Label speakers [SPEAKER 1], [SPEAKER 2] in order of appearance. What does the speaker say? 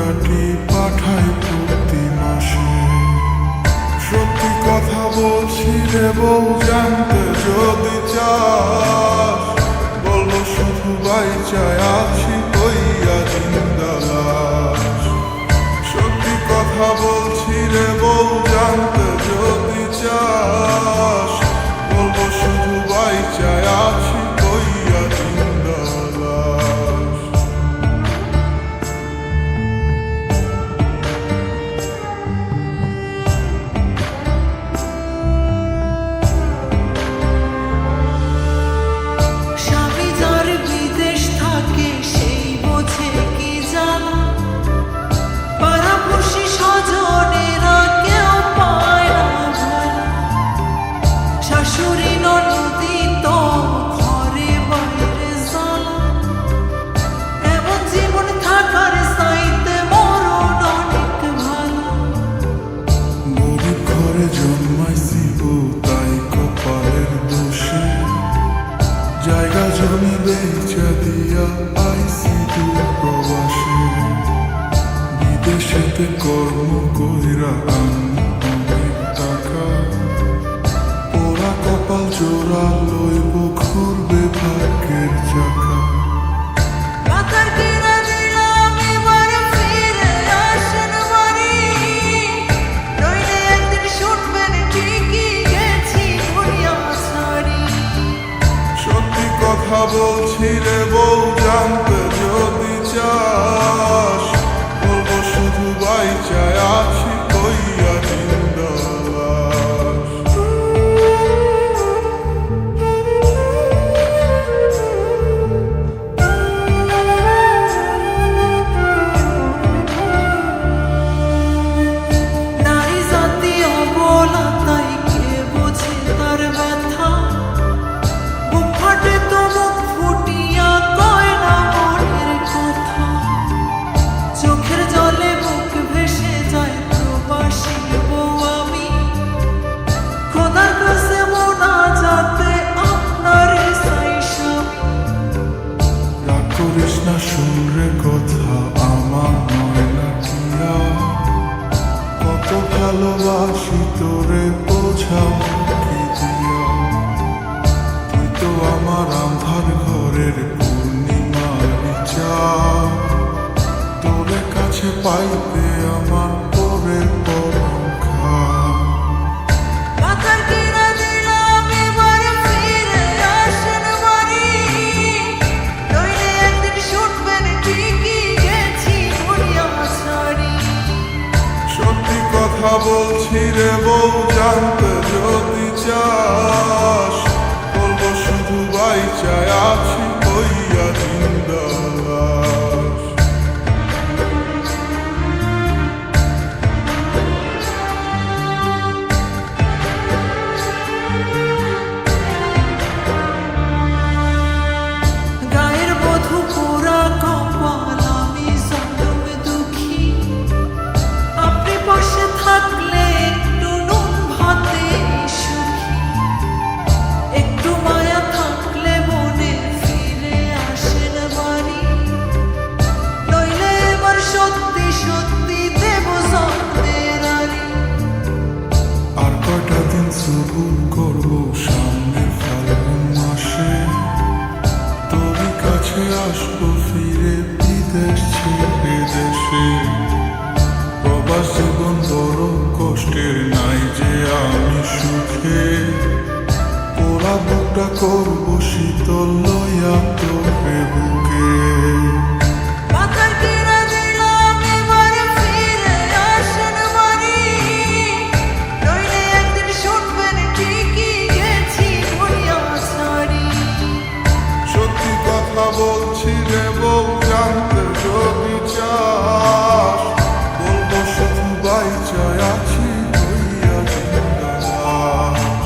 [SPEAKER 1] টাকাটি পাঠাই প্রতি মাসে। সত্যি কথা বলছি রে বউ, জানতে যদি চাস, বলবো শুধু বাইচায় আছি হইয়া জিন্দা লাশ। সত্যি কথা বলছি রে বউ, জানতে যদি চাস, বলবো শুধু বাইচায় আছি হইয়া জিন্দা লাশ।
[SPEAKER 2] স্বামী যার বিদেশ থাকে সেই বোঝে কি জানা, পাড়াপড়শি স্বজনেরা কেউ পায় না ভালো। শাশুড়ি ননদি তো ঘরে বাইরে জ্বালা, এমন জীবন থাকার চাইতে মরণ অনেক ভালো।
[SPEAKER 1] গরিব ঘরে জন্মাইছি বউ, তাই কপালের দোষে জায়গা জমি বেচা দিয়া আইছি দূর প্রবাসে। বিদেশেতে কর্ম কইরা আনি অনেক টাকা, ওরা কপাল জোড়া লইব ঘুরবে ভাগ্যের চাকা।
[SPEAKER 2] মাথার কিনা দিলাম এবার ফিরে আসেন বাড়ি, নইলে একদিন শুনবেন ঠিকই গেছি দুনিয়া ছাড়ি।
[SPEAKER 1] সত্যি কথা বলছি রে বউ, জানতে যদি চাস, বলবো শুধু বাইচায় আছি হইয়া জিন্দা লাশ।
[SPEAKER 2] নারী জাতি অবলা, তাই কে বোঝে তার ব্যথা। বুক ফাটে তো মুখ ফুটিয়া কয় না মনের কথা। চোখের জলে বুক ভেসে যায় প্রবাসী বউ আমি, খোদার কাছে মোনাজাতে আপনার চাই স্বামী।
[SPEAKER 1] রাগ করিস না, শুন রে কথা আমার ময়না কিয়া, কত ভালোবাসি তোরে বোঝাও কি দিয়া। তুই তো আমার আন্ধার ঘরের পূর্ণিমার চাঁদ, তোরে কাছে পাইতে আমার পরে পরখা।
[SPEAKER 2] মাথার কিনা দিলাম এবার ফিরে আসেন বাড়ি, নইলে একদিন শুনবেন ঠিকই গেছি দুনিয়া ছাড়ি।
[SPEAKER 1] সত্যি কথা বলছি রে বউ, জানতে যদি চাস, বলবো শুধু বাইচায় আছি হইয়া জিন্দা লাশ।
[SPEAKER 2] গায়ের বধূ পোড়া কপাল, আমি জনম দুঃখী। আপনি পাশে থাকলে একটু নুন ভাতে সুখী। একটু মায়া থাকলে মনে ফিরে আসেন বাড়ি, নইলে এবার সত্যি সত্যি দেব জন্মের আড়ি।
[SPEAKER 1] আর কয়টা দিন সবুর করবো, সামনে ফাল্গুন মাসে তোরই কাছে আসবো ফিরে বিদেশ ছেড়ে দেশে। প্রবাস জীবন বড় কষ্টের, নাই যে আমি সুখে, ওরা বুকটা করবো শীতল লইয়া তোরে বুকে।
[SPEAKER 2] মাথার কিনা দিলাম এবার ফিরে আসেন বাড়ি, নইলে একদিন শুনবেন ঠিকই গেছি দুনিয়া ছাড়ি।
[SPEAKER 1] সত্যি কথা বলছি রে বউ, জানতে যদি চাস, বলবো শুধু বাইচায় আছি হইয়া জিন্দা লাশ।